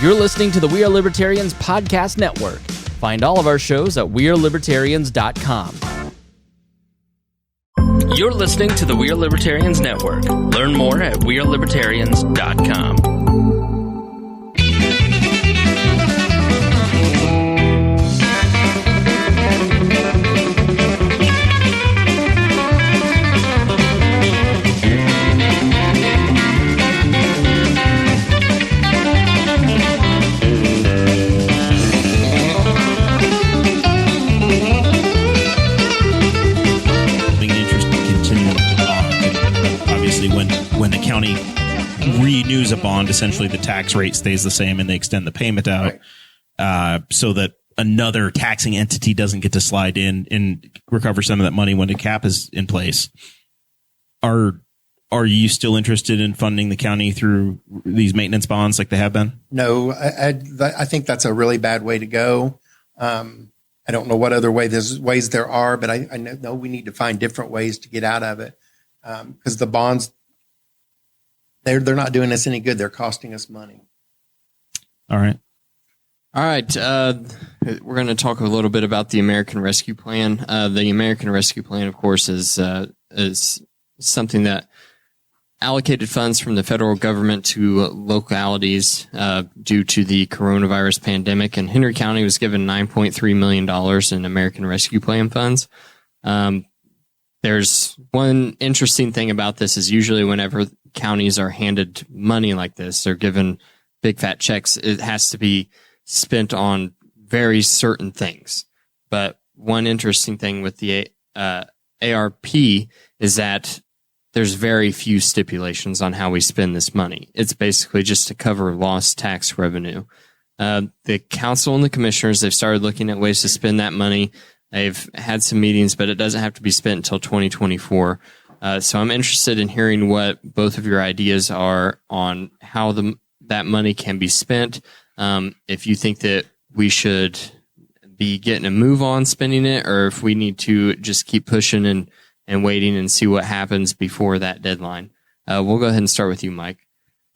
You're listening to the We Are Libertarians podcast network. Find all of our shows at wearelibertarians.com. You're listening to the We Are Libertarians network. Learn more at wearelibertarians.com. When the county renews a bond, essentially the tax rate stays the same and they extend the payment out, so that another taxing entity doesn't get to slide in and recover some of that money when the cap is in place. Are you still interested in funding the county through these maintenance bonds like they have been? No, I think that's a really bad way to go. I don't know what other ways there are, but I know we need to find different ways to get out of it. Because the bonds, they're not doing us any good. They're costing us money. All right. We're going to talk a little bit about the American Rescue Plan. The American Rescue Plan, of course, is something that allocated funds from the federal government to localities due to the coronavirus pandemic. And Henry County was given $9.3 million in American Rescue Plan funds. There's one interesting thing about this is usually whenever counties are handed money like this, they're given big fat checks. It has to be spent on very certain things. But one interesting thing with the ARP is that there's very few stipulations on how we spend this money. It's basically just to cover lost tax revenue. The council and the commissioners, they've started looking at ways to spend that money. They've had some meetings, but it doesn't have to be spent until 2024. So I'm interested in hearing what both of your ideas are on how that money can be spent. If you think that we should be getting a move on spending it, or if we need to just keep pushing and waiting and see what happens before that deadline. We'll go ahead and start with you, Mike.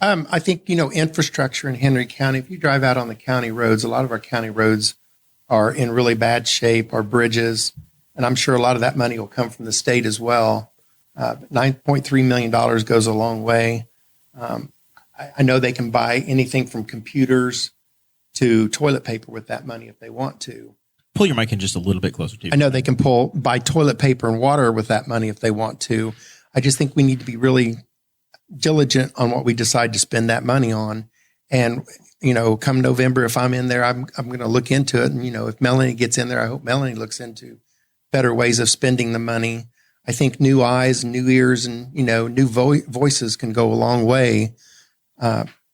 I think, infrastructure in Henry County, if you drive out on the county roads, a lot of our county roads are in really bad shape, our bridges, and I'm sure a lot of that money will come from the state as well. $9.3 million goes a long way. I know they can buy anything from computers to toilet paper with that money if they want to. Pull your mic in just a little bit closer to you. I know they can buy toilet paper and water with that money if they want to. I just think we need to be really diligent on what we decide to spend that money on. And come November, if I'm in there, I'm going to look into it. And, if Melanie gets in there, I hope Melanie looks into better ways of spending the money. I think new eyes, new ears, and, new voices can go a long way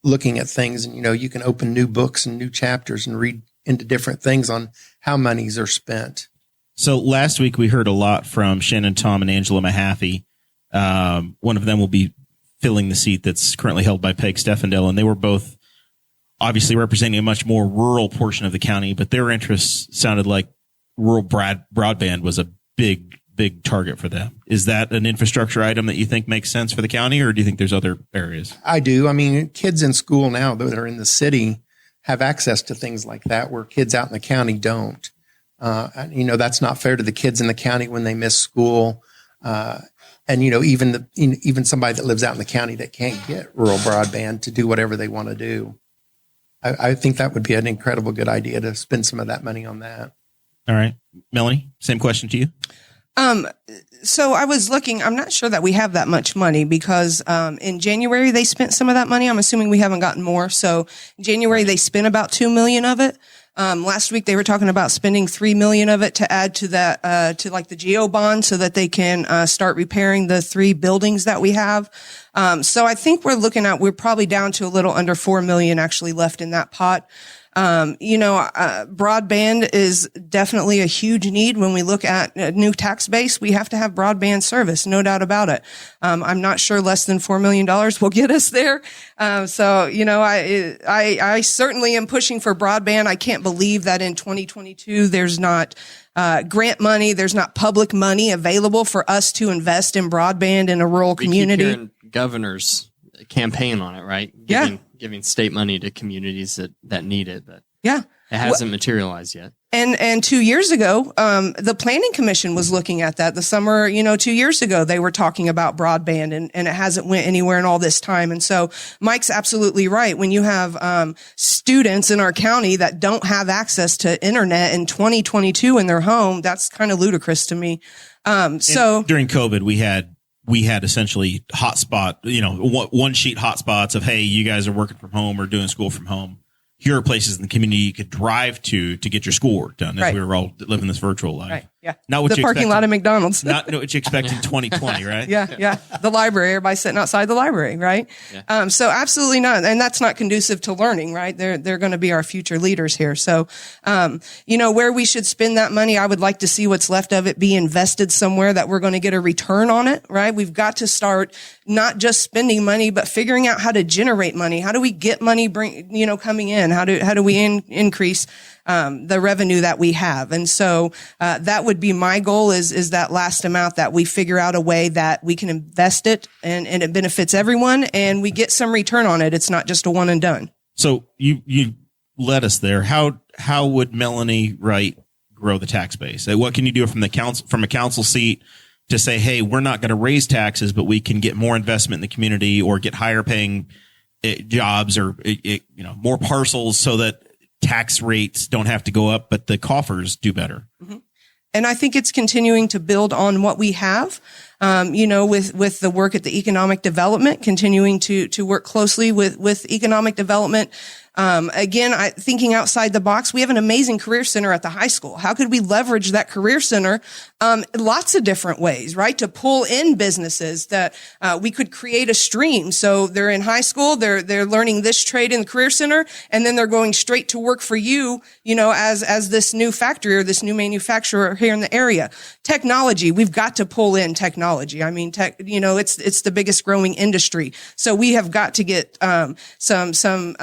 looking at things. And, you can open new books and new chapters and read into different things on how monies are spent. So last week we heard a lot from Shannon Tom and Angela Mahaffey. One of them will be filling the seat that's currently held by Peg Steffendale, and they were both obviously representing a much more rural portion of the county, but their interests sounded like rural broadband was a big target for them. Is that an infrastructure item that you think makes sense for the county, or do you think there's other areas? I do. I mean, kids in school now that are in the city have access to things like that where kids out in the county don't. That's not fair to the kids in the county when they miss school. And, even somebody that lives out in the county that can't get rural broadband to do whatever they want to do. I think that would be an incredible good idea to spend some of that money on that. All right. Melanie, same question to you. So I was looking, I'm not sure that we have that much money because, in January they spent some of that money. I'm assuming we haven't gotten more. So in January they spent about 2 million of it. Last week they were talking about spending 3 million of it to add to that, to like the GEO bond so that they can, start repairing the 3 buildings that we have. So I think we're probably down to a little under 4 million actually left in that pot. Broadband is definitely a huge need. When we look at a new tax base, we have to have broadband service, no doubt about it. I'm not sure less than $4 million will get us there. I certainly am pushing for broadband. I can't believe that in 2022, there's not grant money, there's not public money available for us to invest in broadband in a rural community. We keep hearing governors campaign on it, right? Giving giving state money to communities that need it, but Yeah. it hasn't materialized yet. And 2 years ago, the Planning Commission was looking at that. The summer, 2 years ago, they were talking about broadband, and it hasn't went anywhere in all this time. And so Mike's absolutely right. When you have students in our county that don't have access to internet in 2022 in their home, that's kind of ludicrous to me. So during COVID, we had essentially hotspot, one sheet hotspots of, hey, you guys are working from home or doing school from home. Here are places in the community you could drive to get your schoolwork done. As we were all living this virtual life. Right. Yeah. Not what the you parking lot of McDonald's. Not what you expect in 2020, right? Yeah. The library, everybody sitting outside the library, right? Yeah. So absolutely not. And that's not conducive to learning, right? They're going to be our future leaders here. So, where we should spend that money, I would like to see what's left of it be invested somewhere that we're going to get a return on it, right? We've got to start not just spending money, but figuring out how to generate money. How do we get money coming in? How do we increase the revenue that we have? And so that would be my goal is that last amount that we figure out a way that we can invest it and it benefits everyone and we get some return on it. It's not just a one and done. So you led us there. How would Melanie Wright grow the tax base? What can you do from a council seat to say, hey, we're not going to raise taxes, but we can get more investment in the community or get higher paying jobs or more parcels so that tax rates don't have to go up, but the coffers do better. Mm-hmm. And I think it's continuing to build on what we have, with the work at the economic development, continuing to work closely with economic development. Again, thinking outside the box, we have an amazing career center at the high school. How could we leverage that career center? Lots of different ways, right? To pull in businesses that, we could create a stream. So they're in high school, they're learning this trade in the career center, and then they're going straight to work for you, as this new factory or this new manufacturer here in the area. Technology, we've got to pull in technology. I mean, it's the biggest growing industry. So we have got to get, some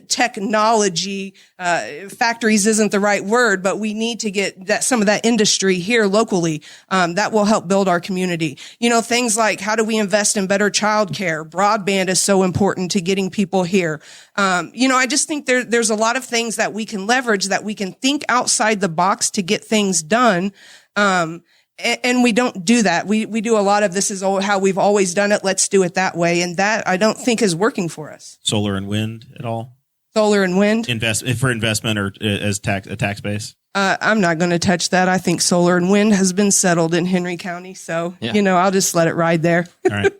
technology, factories isn't the right word, but we need to get some of that industry here locally. That will help build our community. Things like how do we invest in better childcare? Broadband is so important to getting people here. I just think there's a lot of things that we can leverage, that we can think outside the box to get things done. And we don't do that. We do a lot of this is how we've always done it. Let's do it that way. And that I don't think is working for us. Solar and wind at all? Solar and wind? For investment or as a tax base? I'm not going to touch that. I think solar and wind has been settled in Henry County. So, I'll just let it ride there. All right.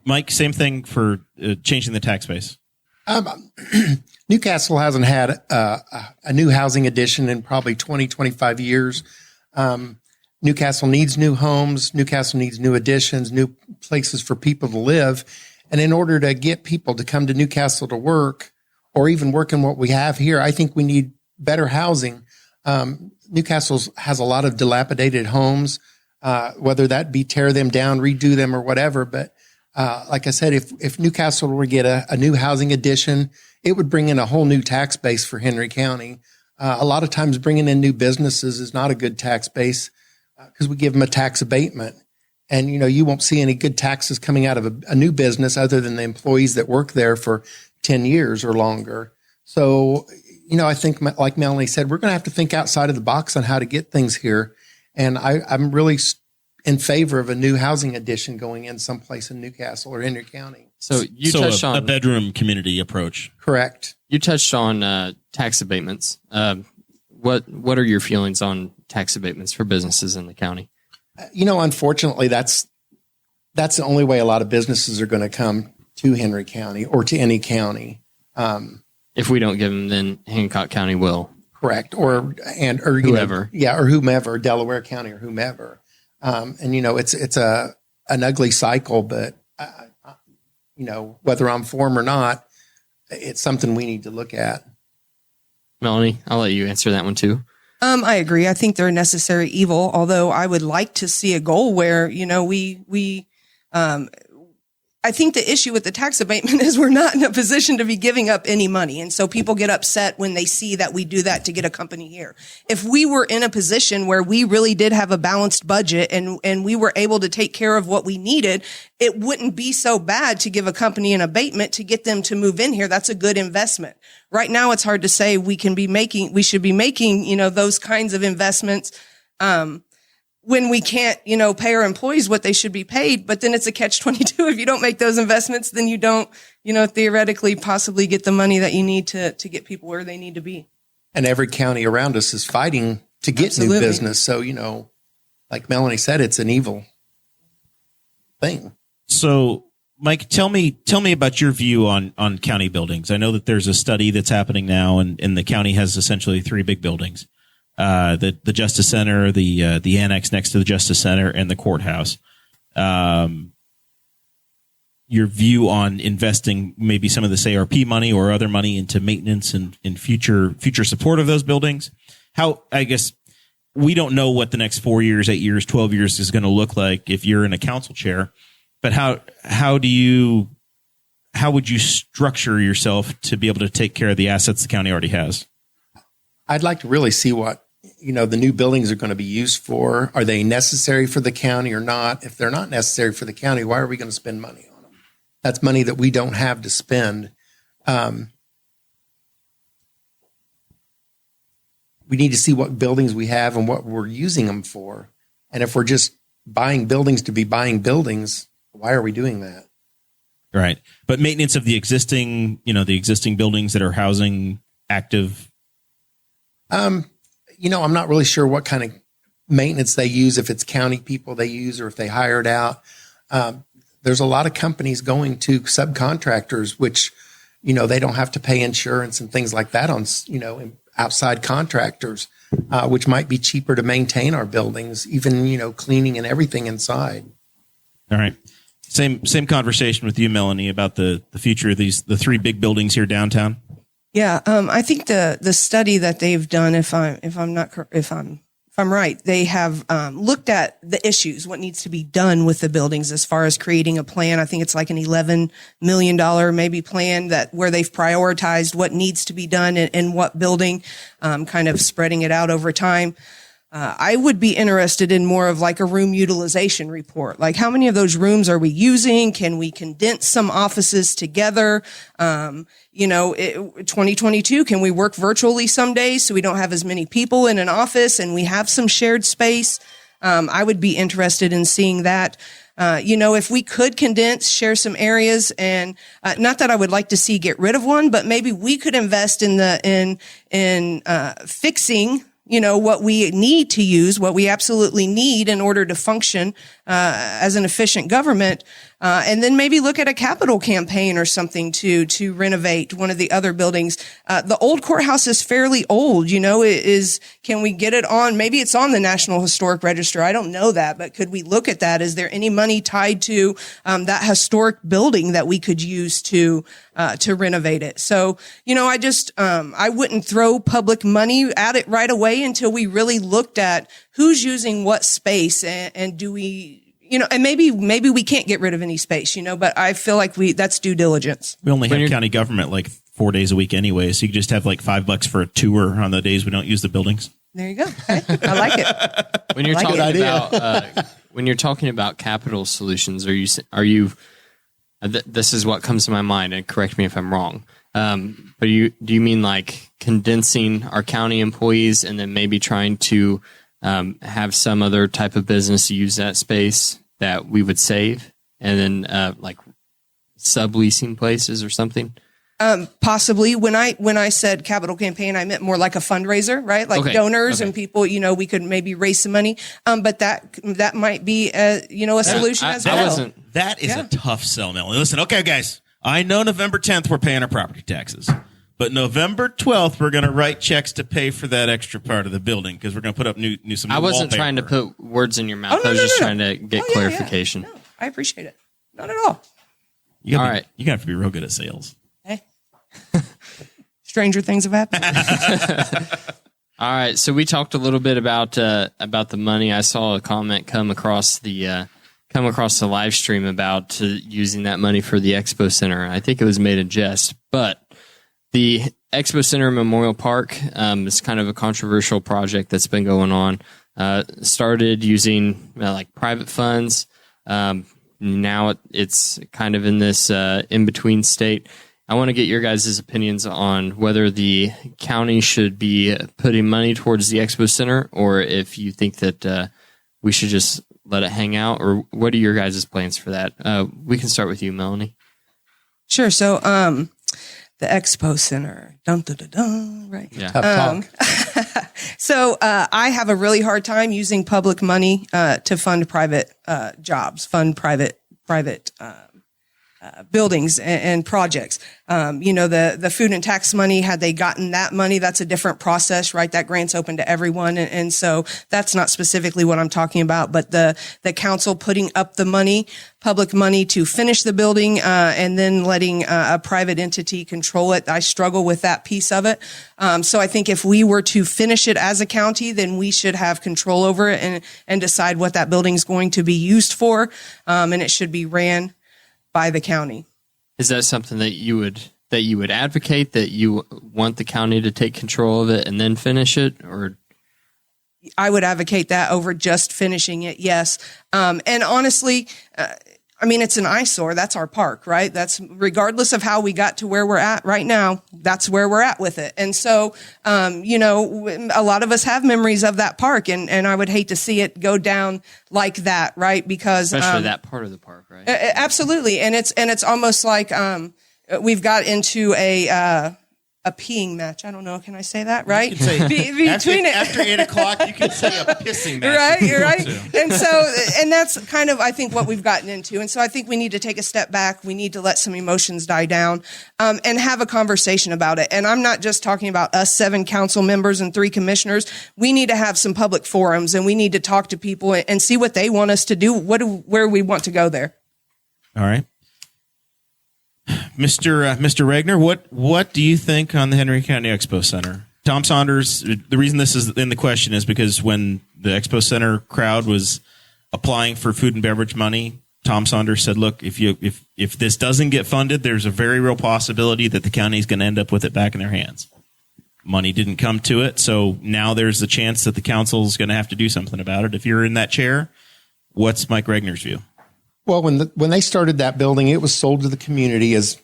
Mike, same thing for changing the tax base. Newcastle hasn't had a new housing addition in probably 20, 25 years. Newcastle needs new homes. Newcastle needs new additions, new places for people to live. And in order to get people to come to Newcastle to work or even work in what we have here, I think we need better housing. Newcastle has a lot of dilapidated homes, whether that be tear them down, redo them or whatever. But like I said, if Newcastle were to get a new housing addition, it would bring in a whole new tax base for Henry County. A lot of times bringing in new businesses is not a good tax base because we give them a tax abatement. And, you won't see any good taxes coming out of a new business other than the employees that work there for 10 years or longer. So, I think like Melanie said, we're going to have to think outside of the box on how to get things here. And I'm really in favor of a new housing addition going in someplace in Newcastle or Henry County. So you touched on a bedroom community approach. Correct. You touched on tax abatements. What are your feelings on tax abatements for businesses in the county? Unfortunately, that's the only way a lot of businesses are going to come to Henry County or to any county. If we don't give them, then Hancock County will. Correct. Or whoever. Or whomever, Delaware County or whomever. It's an ugly cycle, but whether I'm for 'em or not, it's something we need to look at. Melanie, I'll let you answer that one too. I agree. I think they're a necessary evil, although I would like to see a goal where, I think the issue with the tax abatement is we're not in a position to be giving up any money. And so people get upset when they see that we do that to get a company here. If we were in a position where we really did have a balanced budget and we were able to take care of what we needed, it wouldn't be so bad to give a company an abatement to get them to move in here. That's a good investment. Right now, it's hard to say we should be making, those kinds of investments, when we can't, pay our employees what they should be paid. But then it's a catch-22. If you don't make those investments, then you don't, theoretically possibly get the money that you need to get people where they need to be. And every county around us is fighting to get Absolutely. new business. So, like Melanie said, it's an evil thing. So, Mike, tell me about your view on county buildings. I know that there's a study that's happening now, and the county has essentially 3 big buildings. The Justice Center, the annex next to the Justice Center, and the courthouse. Your view on investing maybe some of this ARP money or other money into maintenance and in future support of those buildings. How, I guess, we don't know what the next 4 years, 8 years, 12 years is going to look like if you're in a council chair. But how would you structure yourself to be able to take care of the assets the county already has? I'd like to really see what, the new buildings are going to be used for. Are they necessary for the county or not? If they're not necessary for the county, why are we going to spend money on them? That's money that we don't have to spend. We need to see what buildings we have and what we're using them for. And if we're just buying buildings to be buying buildings, why are we doing that? Right. But maintenance of the existing buildings that are housing active. I'm not really sure what kind of maintenance they use, if it's county people they use or if they hire it out. There's a lot of companies going to subcontractors, which, they don't have to pay insurance and things like that on, outside contractors, which might be cheaper to maintain our buildings, even, cleaning and everything inside. All right. Same conversation with you, Melanie, about the future of the 3 big buildings here downtown. Yeah, I think the study that they've done, if I'm right, they have looked at the issues, what needs to be done with the buildings as far as creating a plan. I think it's like an $11 million maybe plan where they've prioritized what needs to be done in what building, kind of spreading it out over time. I would be interested in more of like a room utilization report. Like how many of those rooms are we using? Can we condense some offices together? 2022, can we work virtually some days so we don't have as many people in an office and we have some shared space? I would be interested in seeing that. If we could share some areas and, not that I would like to see get rid of one, but maybe we could invest in fixing, what we need to use, what we absolutely need in order to function, as an efficient government. And then maybe look at a capital campaign or something to renovate one of the other buildings. The old courthouse is fairly old, can we get it on? Maybe it's on the National Historic Register. I don't know that, but could we look at that? Is there any money tied to, that historic building that we could use to renovate it? So, I wouldn't throw public money at it right away until we really looked at who's using what space and do we, and maybe we can't get rid of any space, but I feel like that's due diligence. We only have county government like 4 days a week anyway, so you can just have like $5 for a tour on the days we don't use the buildings. There you go. Okay. I like it. When you're talking about capital solutions, are you this is what comes to my mind, and correct me if I'm wrong. But do you mean like condensing our county employees and then maybe trying to have some other type of business use that space that we would save, and then like subleasing places or something? Possibly. When I said capital campaign, I meant more like a fundraiser, right? Like donors and people, we could maybe raise some money. But that might be a solution as well. That is a tough sell, Melanie. Listen, okay, guys, I know November 10th we're paying our property taxes, but November 12th we're going to write checks to pay for that extra part of the building because we're going to put up some new I wasn't wallpaper. trying to put words in your mouth. I was just trying to get clarification. Yeah. No, I appreciate it. Not at all. You got to have to be real good at sales. Hey. Stranger things have happened. All right, so we talked a little bit about the money. I saw a comment come across the come across a live stream about using that money for the Expo Center. I think it was made in jest, but the Expo Center Memorial Park is kind of a controversial project that's been going on. Started using like private funds. Now it's kind of in this in-between state. I want to get your guys' opinions on whether the county should be putting money towards the Expo Center, or if you think that we should just let it hang out, or what are your guys' plans for that? We can start with you, Melanie. Sure. So, the Expo Center, dun, dun, dun, dun, right? Yeah. Tough talk. So, I have a really hard time using public money to fund private jobs, fund private buildings and projects. The food and tax money, had they gotten that money, that's a different process, right? That grant's open to everyone. And so that's not specifically what I'm talking about, but the council putting up the money, public money to finish the building, and then letting a private entity control it. I struggle with that piece of it. So I think if we were to finish it as a county, then we should have control over it and decide what that building's going to be used for. And it should be ran by the county. Is that something that you would advocate, that you want the county to take control of it and then finish it? Or I would advocate that over just finishing it. Yes. And honestly, it's an eyesore. That's our park, right? That's regardless of how we got to where we're at right now, that's where we're at with it. And so, a lot of us have memories of that park, and I would hate to see it go down like that, right? Because especially that part of the park, right? Absolutely. And it's almost like, we've got into a peeing match. I don't know. Can I say that? Right? After 8 o'clock, you can say a pissing match. Right. And that's kind of, I think, what we've gotten into. And so I think we need to take a step back. We need to let some emotions die down, and have a conversation about it. And I'm not just talking about us 7 council members and 3 commissioners. We need to have some public forums, and we need to talk to people and see what they want us to do. Where we want to go there. All right. Mr. Regner, what do you think on the Henry County Expo Center? Tom Saunders, the reason this is in the question is because when the Expo Center crowd was applying for food and beverage money, Tom Saunders said, look, if this doesn't get funded, there's a very real possibility that the county is going to end up with it back in their hands. Money didn't come to it, so now there's a chance that the council is going to have to do something about it. If you're in that chair, what's Mike Regner's view? Well, when they started that building, it was sold to the community as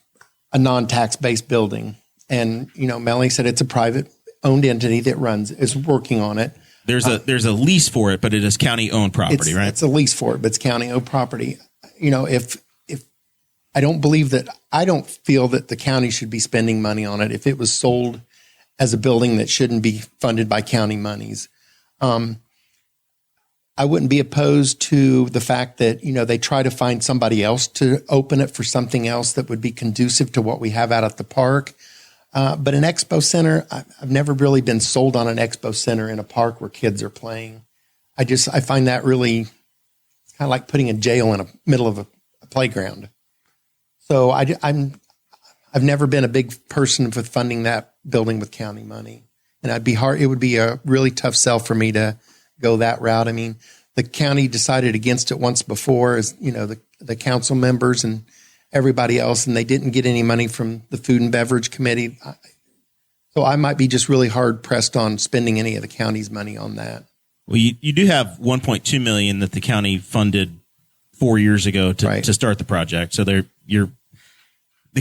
a non-tax based building. And, Melanie said it's a private owned entity that is working on it. There's a lease for it, but it is county owned property, right? It's a lease for it, but it's county owned property. If I don't feel that the county should be spending money on it if it was sold as a building that shouldn't be funded by county monies. I wouldn't be opposed to the fact that, they try to find somebody else to open it for something else that would be conducive to what we have out at the park. But an expo center, I've never really been sold on an expo center in a park where kids are playing. I find that really kind of like putting a jail in the middle of a playground. So I've never been a big person for funding that building with county money. And it would be a really tough sell for me to go that route. The county decided against it once before, as the council members and everybody else, and they didn't get any money from the Food and Beverage Committee. So I might be just really hard pressed on spending any of the county's money on that. Well, you do have $1.2 million that the county funded 4 years ago to start the project. So the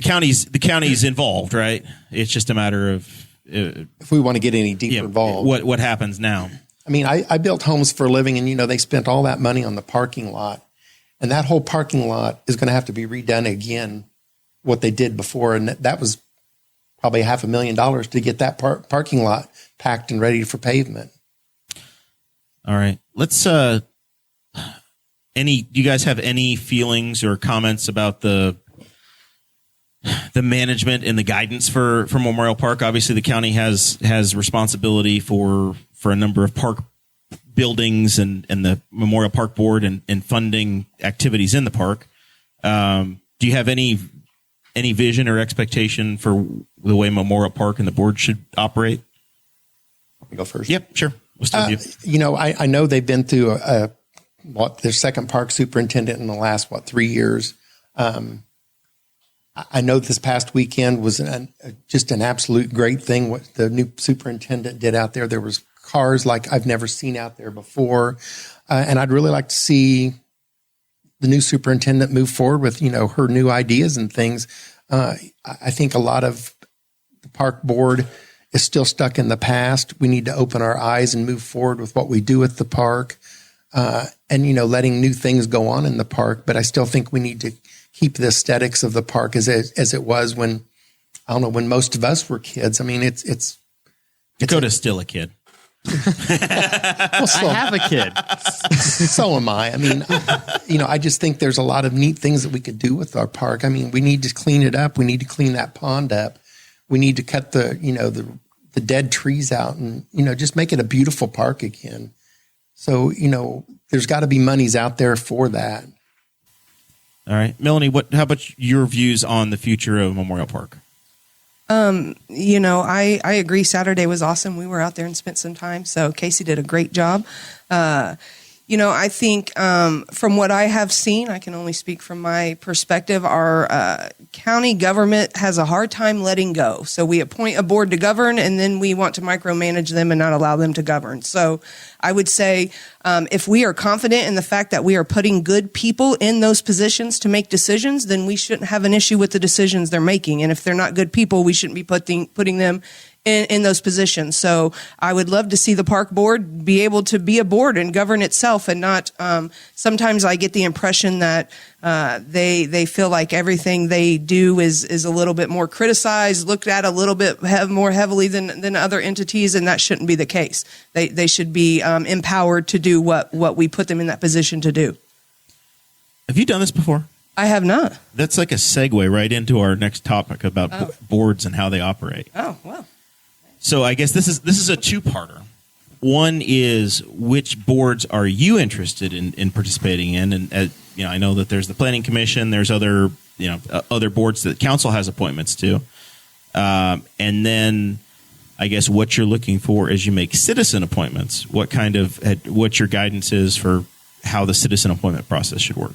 county's involved, right? It's just a matter of if we want to get any deeper involved. What happens now? I built homes for a living, and, they spent all that money on the parking lot. And that whole parking lot is going to have to be redone again, what they did before. And that was probably $500,000 to get that parking lot packed and ready for pavement. All right. Let's, do you guys have any feelings or comments about the management and the guidance for Memorial Park? Obviously, the county has responsibility for a number of park buildings and the Memorial Park Board and funding activities in the park. Do you have any vision or expectation for the way Memorial Park and the board should operate? I'll go first. Yep, sure. We'll start with you. I know they've been through a their second park superintendent in the last 3 years. I know this past weekend was just an absolute great thing. What the new superintendent did out there. There was cars like I've never seen out there before, and I'd really like to see the new superintendent move forward with her new ideas and things. I think a lot of the park board is still stuck in the past. We need to open our eyes and move forward with what we do at the park, and letting new things go on in the park. But I still think we need to keep the aesthetics of the park as it was when most of us were kids. I mean, it's Dakota's still a kid. well, so, I have a kid. So am I. I mean, I just think there's a lot of neat things that we could do with our park. I mean, we need to clean it up. We need to clean that pond up. We need to cut the dead trees out and, just make it a beautiful park again. So, there's got to be monies out there for that. All right. Melanie, how about your views on the future of Memorial Park? I agree. Saturday was awesome. We were out there and spent some time. So Casey did a great job. I think from what I have seen, I can only speak from my perspective, our county government has a hard time letting go. So we appoint a board to govern, and then we want to micromanage them and not allow them to govern. So I would say if we are confident in the fact that we are putting good people in those positions to make decisions, then we shouldn't have an issue with the decisions they're making. And if they're not good people, we shouldn't be putting them in those positions. So I would love to see the park board be able to be a board and govern itself, and not, sometimes I get the impression that they feel like everything they do is a little bit more criticized, looked at a little bit more heavily than other entities, and that shouldn't be the case. They should be empowered to do what we put them in that position to do. Have you done this before? I have not. That's like a segue right into our next topic about boards and how they operate. Oh, wow. So I guess this is a two-parter. One is, which boards are you interested in participating in? And I know that there's the Planning Commission. There's other other boards that council has appointments to. And then I guess what you're looking for as you make citizen appointments. What your guidance is for how the citizen appointment process should work.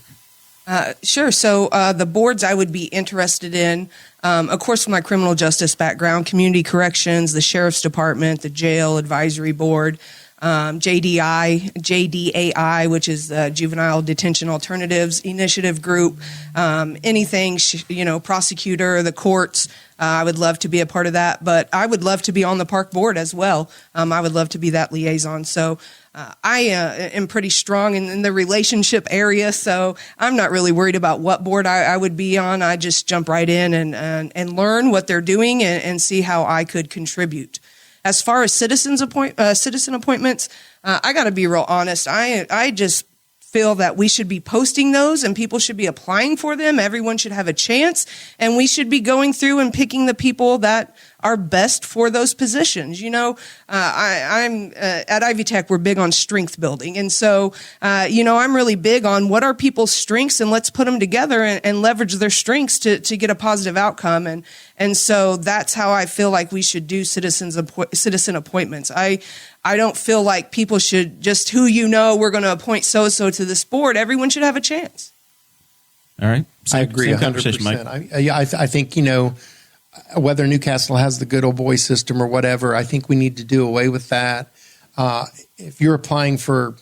Sure. So the boards I would be interested in, of course, with my criminal justice background, community corrections, the sheriff's department, the jail advisory board, JDAI, which is the Juvenile Detention Alternatives Initiative Group, anything, prosecutor, the courts. I would love to be a part of that, but I would love to be on the park board as well. I would love to be that liaison. So I am pretty strong in the relationship area, so I'm not really worried about what board I would be on. I just jump right in and learn what they're doing and see how I could contribute. As far as citizen appointments, I got to be real honest. I just feel that we should be posting those and people should be applying for them. Everyone should have a chance, and we should be going through and picking the people that are best for those positions. I'm at Ivy Tech, we're big on strength building. And so, I'm really big on what are people's strengths, and let's put them together and leverage their strengths to get a positive outcome. And so that's how I feel like we should do citizen appointments. I don't feel like people should just, we're going to appoint so-and-so to this board. Everyone should have a chance. All right. I agree 100%. I think, whether Newcastle has the good old boy system or whatever, I think we need to do away with that. If you're applying for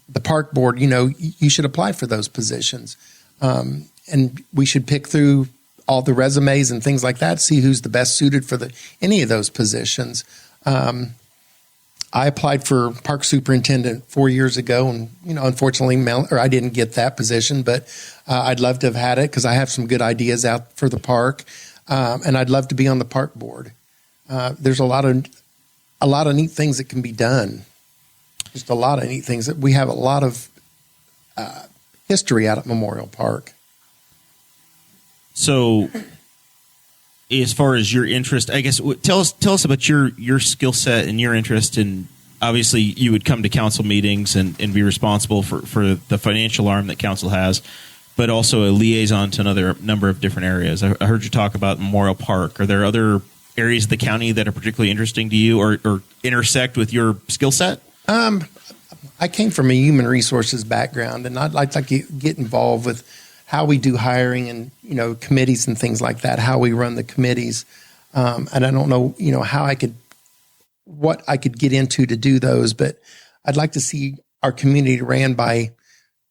the park board, you should apply for those positions. And we should pick through all the resumes and things like that, see who's the best suited for any of those positions. I applied for park superintendent 4 years ago, and unfortunately, I didn't get that position. But I'd love to have had it because I have some good ideas out for the park, and I'd love to be on the park board. There's a lot of neat things that can be done. Just a lot of neat things. We have a lot of history out at Memorial Park. So, as far as your interest, I guess tell us about your skill set and your interest in. Obviously, you would come to council meetings and be responsible for the financial arm that council has, but also a liaison to another number of different areas. I heard you talk about Memorial Park. Are there other areas of the county that are particularly interesting to you or intersect with your skill set? I came from a human resources background, and I'd like to get involved with how we do hiring and, committees and things like that, how we run the committees. And I don't know, what I could get into to do those, but I'd like to see our community ran by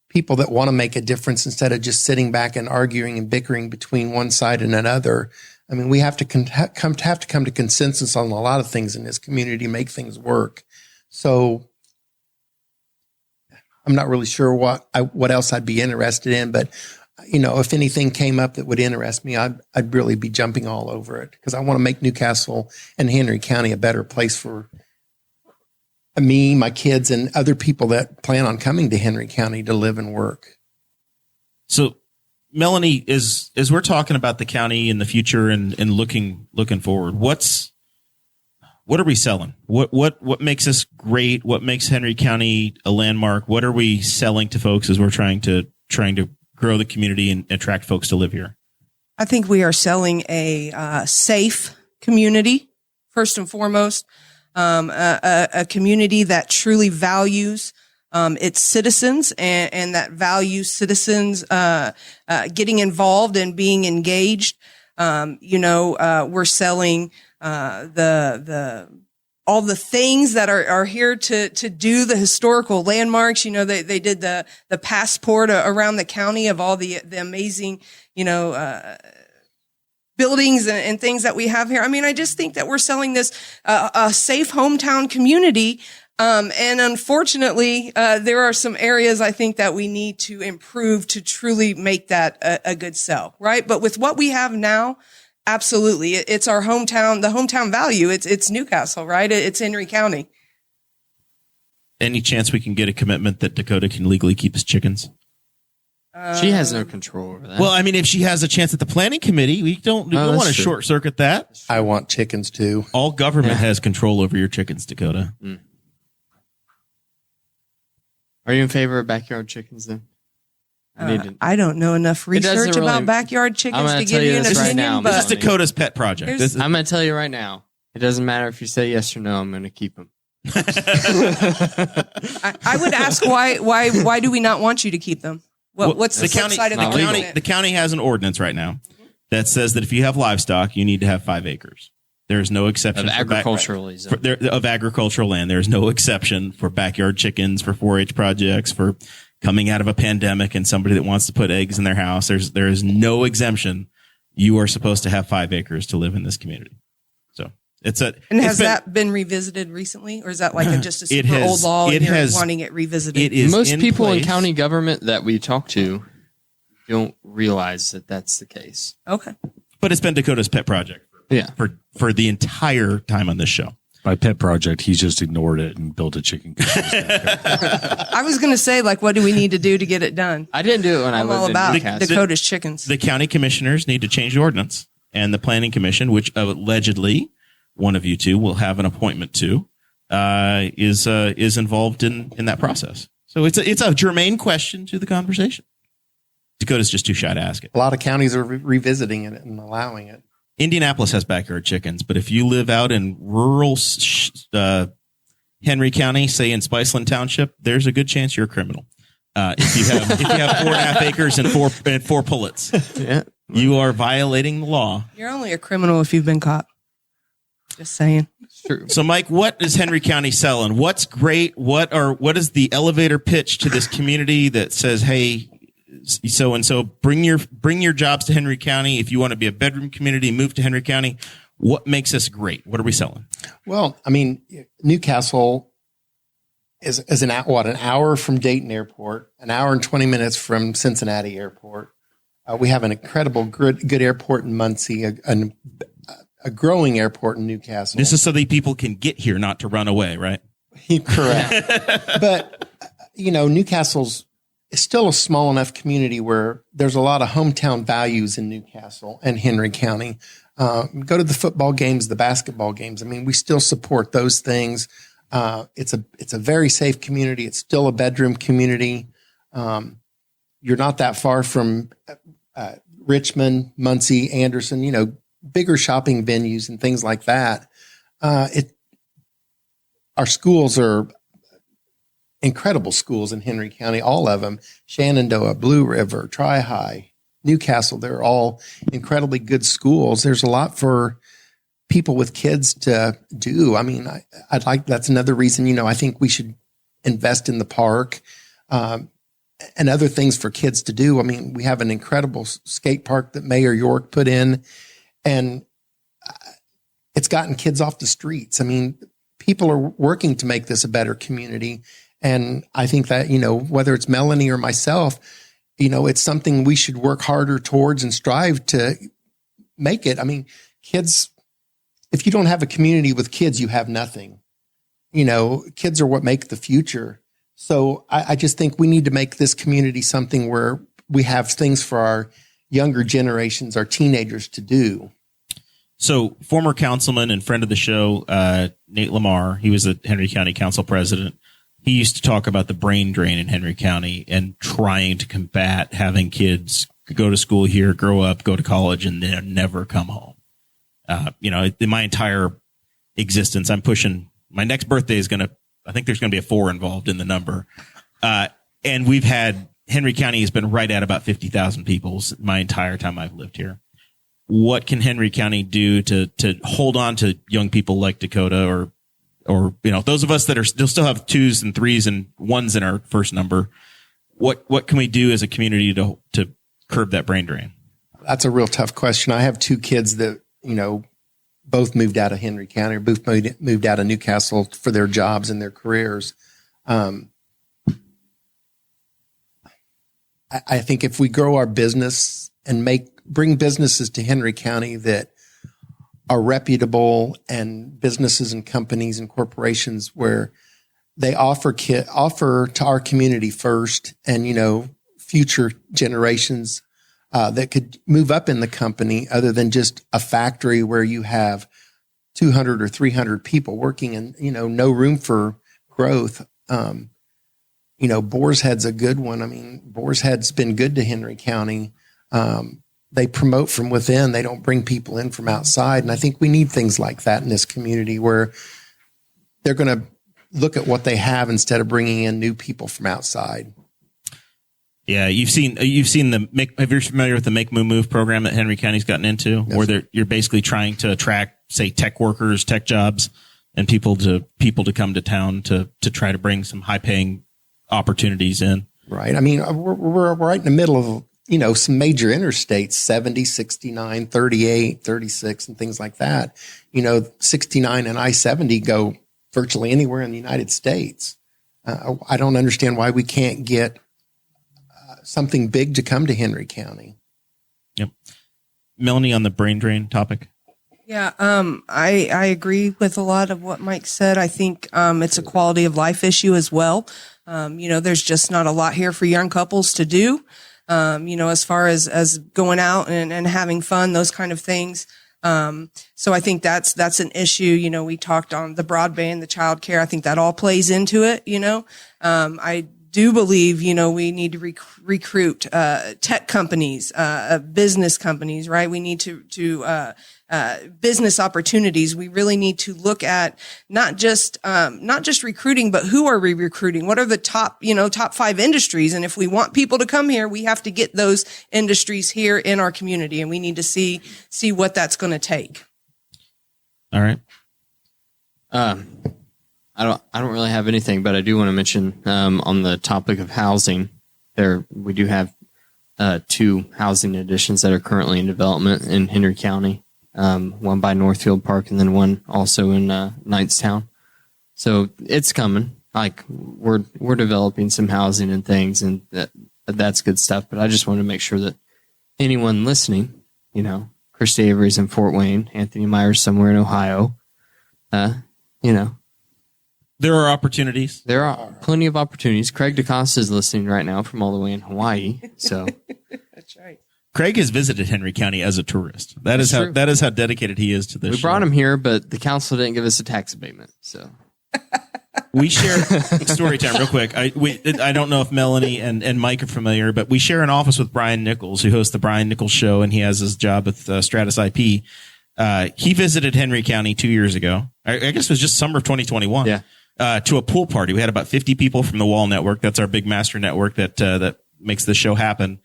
people that want to make a difference instead of just sitting back and arguing and bickering between one side and another. I mean, we have to come to consensus on a lot of things in this community, make things work. So I'm not really sure what else I'd be interested in, but if anything came up that would interest me, I'd really be jumping all over it because I want to make Newcastle and Henry County a better place for me, my kids, and other people that plan on coming to Henry County to live and work. So, Melanie, as we're talking about the county in the future and looking forward, what are we selling? What makes us great? What makes Henry County a landmark? What are we selling to folks as we're trying to grow the community and attract folks to live here? I think we are selling a safe community, first and foremost, a community that truly values its citizens and that values citizens getting involved and being engaged. We're selling all the things that are here to do the historical landmarks. They did the passport around the county of all the amazing, buildings and things that we have here. I mean, I just think that we're selling this a safe hometown community. And unfortunately, there are some areas I think that we need to improve to truly make that a good sell, right? But with what we have now, absolutely. It's our hometown, the hometown value. It's Newcastle, right? It's Henry County. Any chance we can get a commitment that Dakota can legally keep his chickens? She has no control over that. Well, I mean, if she has a chance at the planning committee, we don't want to short circuit that. I want chickens too. All government has control over your chickens, Dakota. Mm. Are you in favor of backyard chickens then? I don't know enough research about backyard chickens to give you an opinion. This is Dakota's pet project. I'm going to tell you right now. It doesn't matter if you say yes or no. I'm going to keep them. I would ask why do we not want you to keep them? What's the flip side of the county? The county has an ordinance right now that says that if you have livestock, you need to have 5 acres. There is no exception of agricultural land. There is no exception for backyard chickens, for 4-H projects, for coming out of a pandemic and somebody that wants to put eggs in their house. There is no exemption. You are supposed to have 5 acres to live in this community. So has that been revisited recently, or is that like just a super old law and you're wanting it revisited? Most people in county government that we talk to don't realize that that's the case. Okay, but it's been Dakota's pet project. Yeah, for the entire time on this show. By pet project, he's just ignored it and built a chicken coop. I was going to say, what do we need to do to get it done? I didn't do it when I lived in Newcastle. I'm all about Dakota's chickens. The county commissioners need to change the ordinance, and the planning commission, which allegedly one of you two will have an appointment to, is involved in that process. So it's a germane question to the conversation. Dakota's just too shy to ask it. A lot of counties are revisiting it and allowing it. Indianapolis has backyard chickens, but if you live out in rural Henry County, say in Spiceland Township, there's a good chance you're a criminal. If you have 4.5 acres and four pullets, you are violating the law. You're only a criminal if you've been caught. Just saying. True. So, Mike, what is Henry County selling? What's great? What is the elevator pitch to this community that says, hey, so and so, bring your jobs to Henry County. If you want to be a bedroom community, move to Henry County. What makes us great? What are we selling? Well, I mean, Newcastle is an hour from Dayton Airport, an hour and 20 minutes from Cincinnati Airport. We have an incredible good airport in Muncie, a growing airport in Newcastle. This is so that people can get here, not to run away, right? Correct. But Newcastle's still a small enough community where there's a lot of hometown values in Newcastle and Henry County. Go to the football games, the basketball games. I mean, we still support those things. It's a very safe community. It's still a bedroom community. You're not that far from Richmond, Muncie, Anderson, bigger shopping venues and things like that. Our schools are incredible schools in Henry County, all of them, Shenandoah, Blue River, Tri-High, Newcastle. They're all incredibly good schools. There's a lot for people with kids to do. I mean, I'd like, that's another reason, I think we should invest in the park, and other things for kids to do. I mean, we have an incredible skate park that Mayor York put in, and it's gotten kids off the streets. I mean, people are working to make this a better community. And I think that, whether it's Melanie or myself, it's something we should work harder towards and strive to make it. I mean, kids, if you don't have a community with kids, you have nothing. Kids are what make the future. So I just think we need to make this community something where we have things for our younger generations, our teenagers to do. So former councilman and friend of the show, Nate Lamar, he was a Henry County Council president. He used to talk about the brain drain in Henry County and trying to combat having kids go to school here, grow up, go to college, and then never come home. In my entire existence, I'm pushing, my next birthday is I think there's going to be a 4 involved in the number. And Henry County has been right at about 50,000 people my entire time I've lived here. What can Henry County do to hold on to young people like Dakota or those of us that are still have 2s and 3s and 1s in our first number? What can we do as a community to curb that brain drain? That's a real tough question. I have 2 kids that, both moved out of Henry County, or both moved out of Newcastle for their jobs and their careers. I think if we grow our business and bring businesses to Henry County that are reputable, and businesses and companies and corporations where they offer to our community first, and future generations that could move up in the company, other than just a factory where you have 200 or 300 people working and, no room for growth. Boar's Head's a good one. I mean, Boar's Head's been good to Henry County. They promote from within. They don't bring people in from outside. And I think we need things like that in this community, where they're going to look at what they have instead of bringing in new people from outside. Yeah, you've seen have you familiar with the Make Move program that Henry County's gotten into, yes, where you're basically trying to attract, say, tech workers, tech jobs, and people to come to town to try to bring some high paying opportunities in. Right. I mean, we're right in the middle of, some major interstates, 70, 69, 38, 36, and things like that. 69 and I-70 go virtually anywhere in the United States. I don't understand why we can't get something big to come to Henry County. Yep. Melanie, on the brain drain topic. Yeah, I agree with a lot of what Mike said. I think it's a quality of life issue as well. There's just not a lot here for young couples to do. As far as going out and having fun, those kind of things. So I think that's an issue. We talked on the broadband, the child care. I think that all plays into it. I do believe, we need to recruit tech companies, business companies, right? We need to business opportunities. We really need to look at not just recruiting, but who are we recruiting? What are the top 5 industries? And if we want people to come here, we have to get those industries here in our community, and we need to see what that's going to take. All right. I don't really have anything, but I do want to mention on the topic of housing, we do have 2 housing additions that are currently in development in Henry County. One by Northfield Park, and then one also in Knightstown. So it's coming. Like we're developing some housing and things, and that's good stuff. But I just want to make sure that anyone listening, Christy Avery's in Fort Wayne, Anthony Myers somewhere in Ohio, there are opportunities. There are plenty of opportunities. Craig DeCosta is listening right now from all the way in Hawaii. So that's right. Craig has visited Henry County as a tourist. That is how dedicated he is to this. We brought him here, but the council didn't give us a tax abatement. So we share story time real quick. I don't know if Melanie and Mike are familiar, but we share an office with Brian Nichols, who hosts the Brian Nichols Show, and he has his job with Stratus IP. He visited Henry County 2 years ago. I guess it was just summer of 2021. Yeah. to a pool party. We had about 50 people from the Wall Network. That's our big master network that makes the show happen.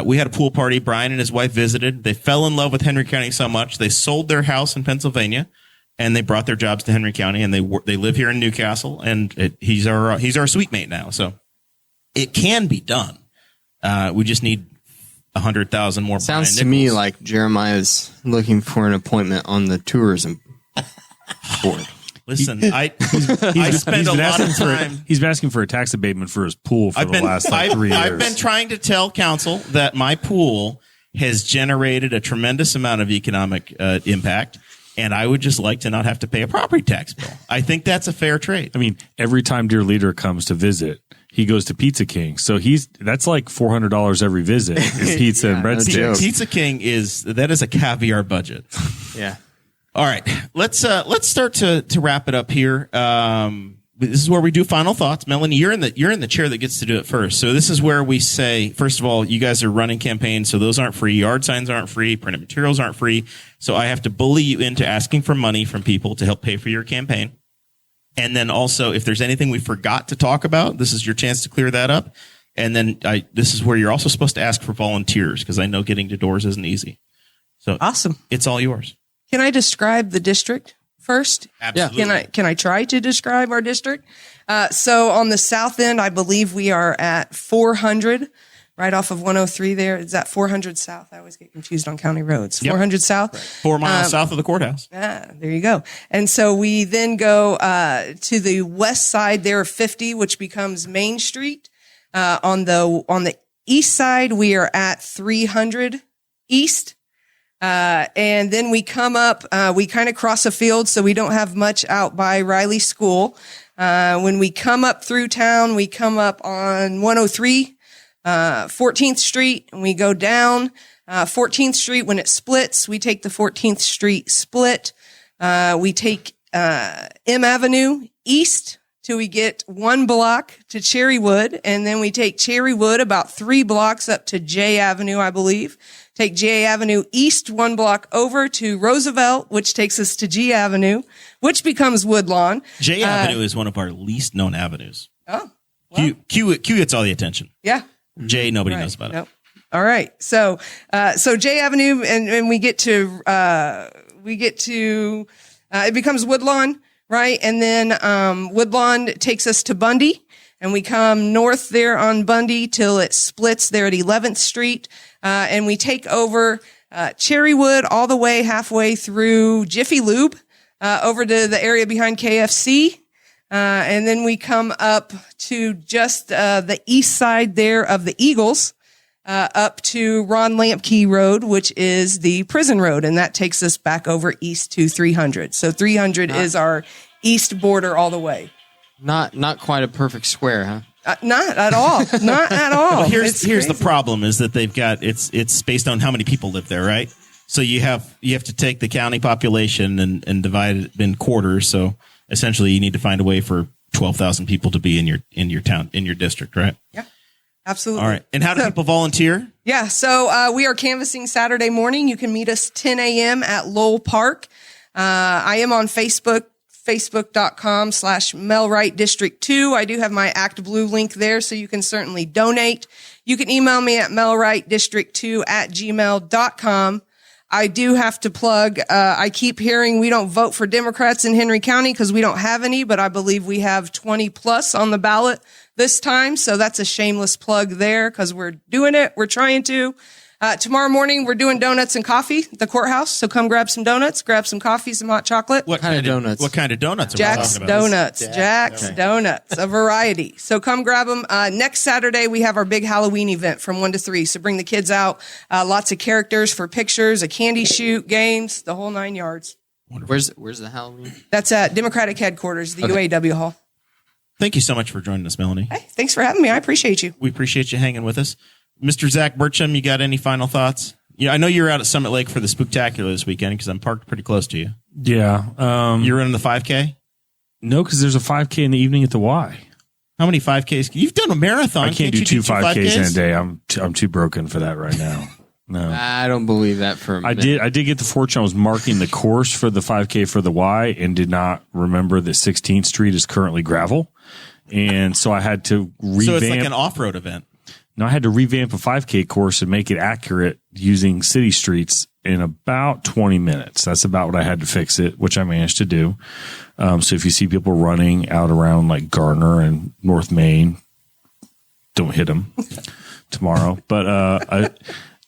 We had a pool party. Brian and his wife visited. They fell in love with Henry County so much they sold their house in Pennsylvania, and they brought their jobs to Henry County. And they live here in Newcastle. And he's our suite mate now. So it can be done. We just need 100,000 more. Sounds to me like Jeremiah's looking for an appointment on the tourism board. Listen, I spend a lot of time. He's been asking for a tax abatement for his pool for the last 3 years. I've been trying to tell council that my pool has generated a tremendous amount of economic impact, and I would just like to not have to pay a property tax bill. I think that's a fair trade. I mean, every time Dear Leader comes to visit, he goes to Pizza King. So that's like $400 every visit is pizza and breadsticks. Pizza King is a caviar budget. Yeah. All right, let's start to wrap it up here. This is where we do final thoughts. Melanie, you're in the chair that gets to do it first. So this is where we say, first of all, you guys are running campaigns, so those aren't free. Yard signs aren't free. Printed materials aren't free. So I have to bully you into asking for money from people to help pay for your campaign. And then also, if there's anything we forgot to talk about, this is your chance to clear that up. And then this is where you're also supposed to ask for volunteers, because I know getting to doors isn't easy. So Awesome. It's all yours. Can I describe the district first? Absolutely. Can I try to describe our district? So on the south end, I believe we are at 400, right off of 103 there. Is that 400 south? I always get confused on county roads. Yep. 400 south. Right. 4 miles south of the courthouse. There you go. And so we then go to the west side there of 50, which becomes Main Street. On the east side, we are at 300 east. And then we come up, we kind of cross a field, so we don't have much out by Riley School. When we come up through town, we come up on 103, 14th Street, and we go down, 14th Street. When it splits, we take the 14th Street split. We take, M Avenue east till we get 1 block to Cherrywood. And then we take Cherrywood about 3 blocks up to J Avenue, I believe. Take J Avenue east 1 block over to Roosevelt, which takes us to G Avenue, which becomes Woodlawn. J Avenue is one of our least known avenues. Oh, well. Q gets all the attention. Yeah. J, nobody knows about it. All right. So J Avenue, and we get to, it becomes Woodlawn, right? And then, Woodlawn takes us to Bundy, and we come north there on Bundy till it splits there at 11th Street. And we take over, Cherrywood all the way halfway through Jiffy Lube, over to the area behind KFC. And then we come up to just, the east side there of the Eagles, up to Ron Lampkey Road, which is the prison road. And that takes us back over east to 300. So 300 is our east border all the way. Not quite a perfect square, huh? Not at all. Not at all. Well, here's the problem is that they've got it's based on how many people live there, right? So you have to take the county population and divide it in quarters. So essentially, you need to find a way for 12,000 people to be in your town, in your district, right? Yeah, absolutely. All right. And how do people volunteer? Yeah, so we are canvassing Saturday morning. You can meet us 10 a.m. at Lowell Park. I am on Facebook. Facebook.com/Mel Wright District 2. I do have my Act Blue link there, so you can certainly donate. You can email me at melwrightdistrict2@gmail.com. I do have to plug, I keep hearing we don't vote for Democrats in Henry County because we don't have any, but I believe we have 20 plus on the ballot this time. So that's a shameless plug there because we're doing it. We're trying to. Tomorrow morning, we're doing donuts and coffee at the courthouse. So come grab some donuts, grab some coffee, some hot chocolate. What kind of donuts? What kind of donuts are Jack's we talking about? Donuts. Jack's Donuts, a variety. So come grab them. Next Saturday, we have our big Halloween event from 1 to 3. So bring the kids out. Lots of characters for pictures, a candy shoot, games, the whole 9 yards. Wonderful. Where's the Halloween? That's at Democratic Headquarters, the UAW Hall. Thank you so much for joining us, Melanie. Hey, thanks for having me. I appreciate you. We appreciate you hanging with us. Mr. Zach Burcham, you got any final thoughts? Yeah, I know you're out at Summit Lake for the Spooktacular this weekend because I'm parked pretty close to you. Yeah. You're running the 5K? No, because there's a 5K in the evening at the Y. How many 5Ks? You've done a marathon. I can't do two 5Ks in a day. I'm too broken for that right now. No. I don't believe that for a minute. I did get the fortune. I was marking the course for the 5K for the Y and did not remember that 16th Street is currently gravel. And so I had to revamp. So it's like an off-road event. No, I had to revamp a 5K course and make it accurate using city streets in about 20 minutes. That's about what I had to fix it, which I managed to do. So if you see people running out around like Gardner and North Main, don't hit them tomorrow. But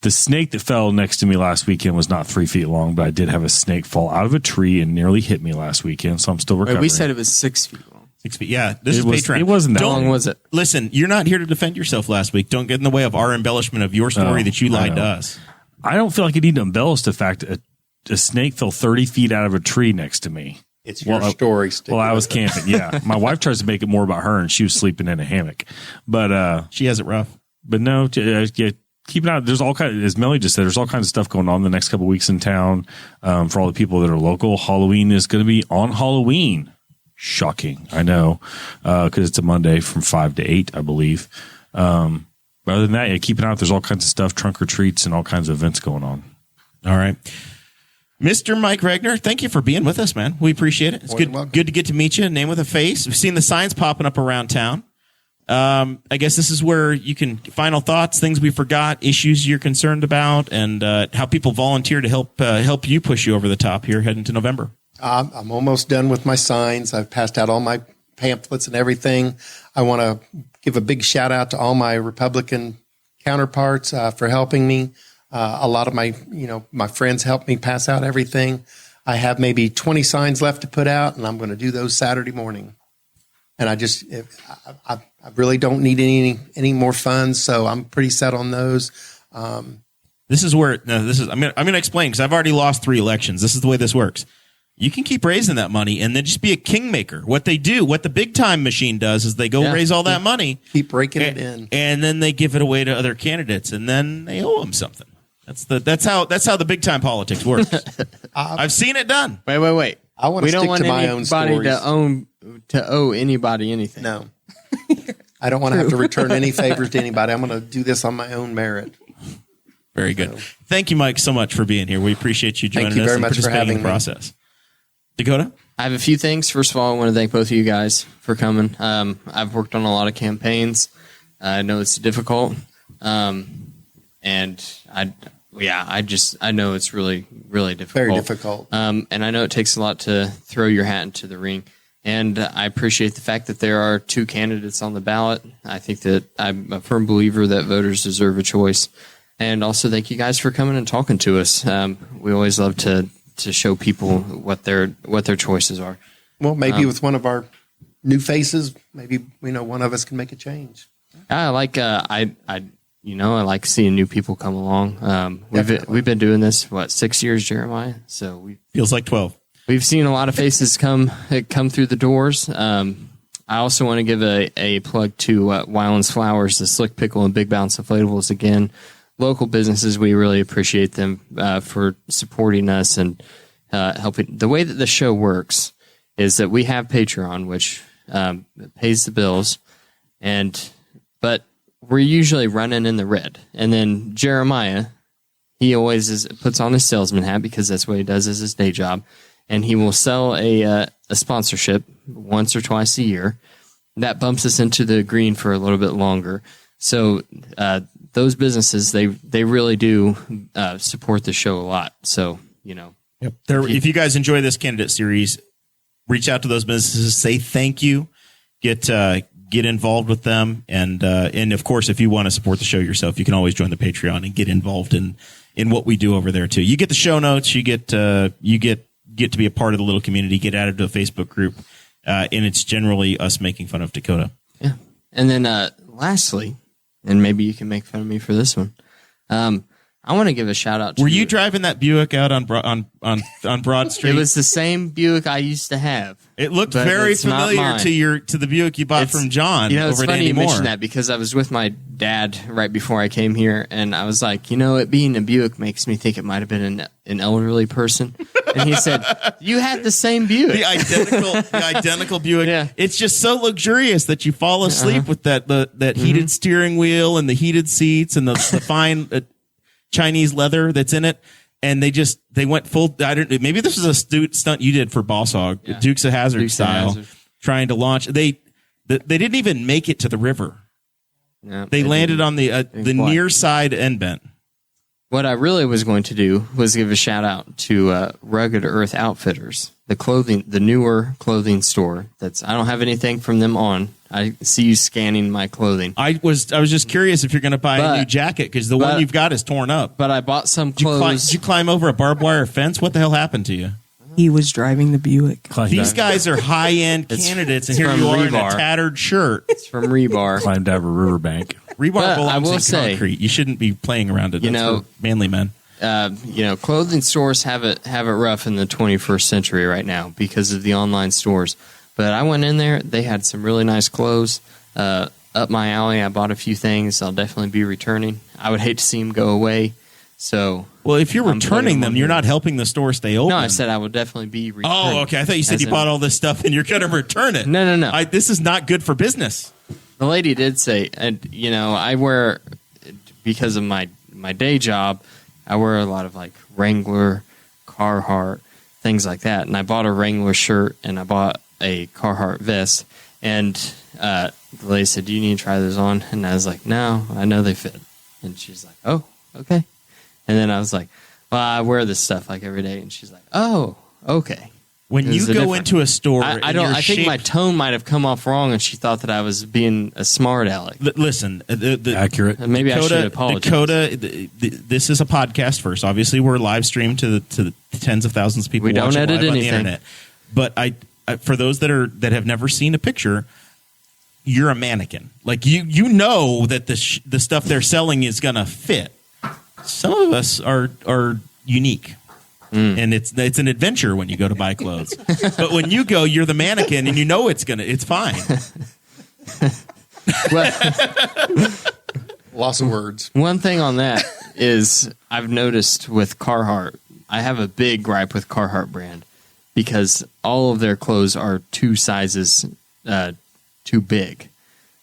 the snake that fell next to me last weekend was not 3 feet long, but I did have a snake fall out of a tree and nearly hit me last weekend. So I'm still recovering. We said it was 6 feet long. 6 feet. Yeah, this is Patreon. It wasn't that How long was it? Listen, you're not here to defend yourself last week. Don't get in the way of our embellishment of your story that you lied to us. I don't feel like I need to embellish the fact that a snake fell 30 feet out of a tree next to me. It's your story. Well, I was camping. Yeah. My wife tries to make it more about her and she was sleeping in a hammock, but, she has it rough. But no, keep it out. There's all kinds, as Melly just said, there's all kinds of stuff going on the next couple of weeks in town. For all the people that are local, Halloween is going to be on Halloween. Shocking. I know. Cause it's a Monday from 5 to 8, I believe. But other than that, yeah, keep it out. There's all kinds of stuff, trunk or treats and all kinds of events going on. All right. Mr. Mike Regner, thank you for being with us, man. We appreciate it. It's good to get to meet you. Name with a face. We've seen the signs popping up around town. I guess this is where you can final thoughts, things we forgot, issues you're concerned about, and how people volunteer to help you push you over the top here heading to November. I'm almost done with my signs. I've passed out all my pamphlets and everything. I want to give a big shout out to all my Republican counterparts for helping me. A lot of my friends helped me pass out everything. I have maybe 20 signs left to put out, and I'm going to do those Saturday morning. And I really don't need any more funds, so I'm pretty set on those. This is where I'm going to explain because I've already lost 3 elections. This is the way this works. You can keep raising that money and then just be a kingmaker. What the big time machine does is they go raise all that money, keep raking it in, and then they give it away to other candidates, and then they owe them something. That's how the big time politics works. I've seen it done. Wait. I want to stick to my own stories. To owe anybody anything. No. I don't want to have to return any favors to anybody. I'm going to do this on my own merit. Very good. Thank you, Mike, so much for being here. We appreciate you joining us and participating in the process. Dakota? I have a few things. First of all, I want to thank both of you guys for coming. I've worked on a lot of campaigns. I know it's difficult. And I know it's really, really difficult. Very difficult. And I know it takes a lot to throw your hat into the ring. And I appreciate the fact that there are 2 candidates on the ballot. I think that I'm a firm believer that voters deserve a choice. And also thank you guys for coming and talking to us. We always love to show people what their choices are. Well, maybe with one of our new faces, maybe one of us can make a change. I like I like seeing new people come along. We've been doing this 6 years, Jeremiah. So feels like 12. We've seen a lot of faces come through the doors. I also want to give a plug to Weiland's Flowers, the Slick Pickle, and Big Bounce Inflatables. Again, local businesses, we really appreciate them for supporting us and helping. The way that the show works is that we have Patreon, which pays the bills, but we're usually running in the red. And then Jeremiah, he always puts on his salesman hat because that's what he does as his day job. And he will sell a sponsorship once or twice a year. That bumps us into the green for a little bit longer. So those businesses, they really do support the show a lot. So, Yep. If you guys enjoy this candidate series, reach out to those businesses, say thank you, get involved with them, and of course, if you want to support the show yourself, you can always join the Patreon and get involved in what we do over there too. You get the show notes, you get to be a part of the little community, get added to a Facebook group, and it's generally us making fun of Dakota. Yeah, and then lastly, and maybe you can make fun of me for this one. I want to give a shout out to Were you driving that Buick out on Broad Street? It was the same Buick I used to have. It looked very familiar to the Buick you bought from John. It's over funny at you mention that because I was with my dad right before I came here, and I was like, it being a Buick makes me think it might have been an elderly person. And he said, "You had the same Buick, the identical Buick. Yeah. It's just so luxurious that you fall asleep with that heated steering wheel and the heated seats and the fine." Chinese leather that's in it. And they went full. I don't. Maybe this was a stunt you did for Boss Hog, Dukes of Hazzard style, trying to launch. They didn't even make it to the river. Yeah, they landed on the near side end bent. What I really was going to do was give a shout out to Rugged Earth Outfitters, the newer clothing store. I don't have anything from them on. I see you scanning my clothing. I was just curious if you're going to buy a new jacket because the one you've got is torn up. But I bought some clothes. Did you climb over a barbed wire fence? What the hell happened to you? He was driving the Buick. These guys are high-end candidates, and here you are in a tattered shirt. It's from Rebar. Climbed over a riverbank. Rebar belongs in concrete. You shouldn't be playing around it. That's for manly men. Clothing stores have it rough in the 21st century right now because of the online stores. But I went in there. They had some really nice clothes up my alley. I bought a few things. I'll definitely be returning. I would hate to see them go away. So, well, if you're returning them, you're not helping the store stay open. No, I said I would definitely be returning. Oh, okay. I thought you said you bought all this stuff and you're going to return it. No. This is not good for business. The lady did say, and I wear, because of my day job, I wear a lot of like Wrangler, Carhartt, things like that. And I bought a Wrangler shirt and I bought a Carhartt vest. And the lady said, "Do you need to try those on?" And I was like, "No, I know they fit." And she's like, "Oh, okay." And then I was like, "Well, I wear this stuff like every day." And she's like, "Oh, okay." When you go into a store, I think my tone might have come off wrong, and she thought that I was being a smart aleck. Listen, accurate. Maybe Dakota, I should apologize. Dakota, this is a podcast first. Obviously, we're live streamed to the tens of thousands of people. We don't edit anything on the internet. But for those that have never seen a picture, you're a mannequin. Like you know that the stuff they're selling is going to fit. Some of us are unique. And it's an adventure when you go to buy clothes. But when you go, you're the mannequin and you know it's fine. Lots of words. One thing on that is I've noticed with Carhartt, I have a big gripe with Carhartt brand because all of their clothes are 2 sizes too big.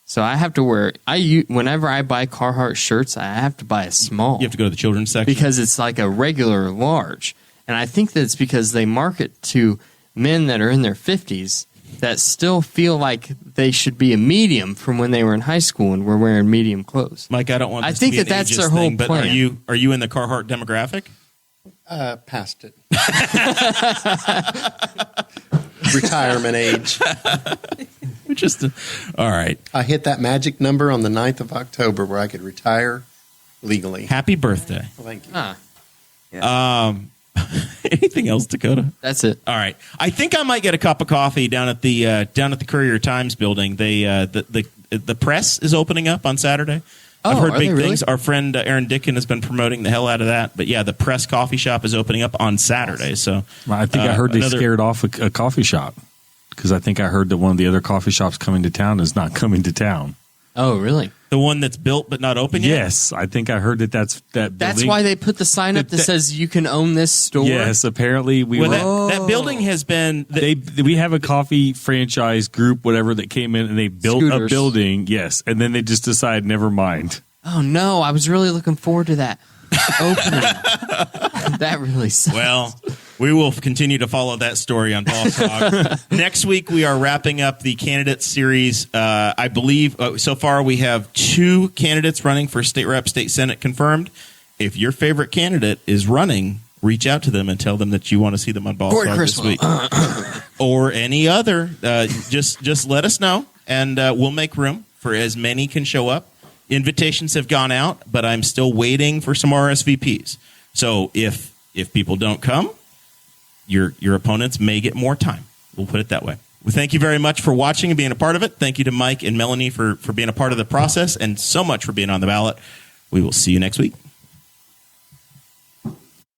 So I have to whenever I buy Carhartt shirts, I have to buy a small. You have to go to the children's section. Because it's like a regular large. And I think that it's because they market to men that are in their 50s that still feel like they should be a medium from when they were in high school and were wearing medium clothes. Mike, I don't want. I think that's their whole but plan. Are you in the Carhartt demographic? Past it. Retirement age. All right. I hit that magic number on the 9th of October where I could retire legally. Happy birthday. Well, thank you. Yeah. Anything else, Dakota? That's it. All right. I think I might get a cup of coffee down at the Courier Times building. The press is opening up on Saturday. I've heard big things. Our friend Aaron Dickin has been promoting the hell out of that. But yeah, the press coffee shop is opening up on Saturday. So I think I heard they scared off a coffee shop because I think I heard that one of the other coffee shops coming to town is not coming to town. Oh, really? The one that's built but not open yet? Yes, I think I heard that's That's why they put the sign up that says you can own this store. Yes, apparently that building has been. We have a coffee franchise group, whatever, that came in and they built a building. Yes, and then they just decided, never mind. Oh no, I was really looking forward to that opening. That really sucks. Well, we will continue to follow that story on Boss Hog. Next week, we are wrapping up the candidate series. I believe so far we have 2 candidates running for state rep, state senate confirmed. If your favorite candidate is running, reach out to them and tell them that you want to see them on Boss Hog this week. Or any other. Just let us know, and we'll make room for as many can show up. Invitations have gone out, but I'm still waiting for some RSVPs. So if people don't come, your opponents may get more time. We'll put it that way. We thank you very much for watching and being a part of it. Thank you to Mike and Melanie for being a part of the process, and so much for being on the ballot. We will see you next week.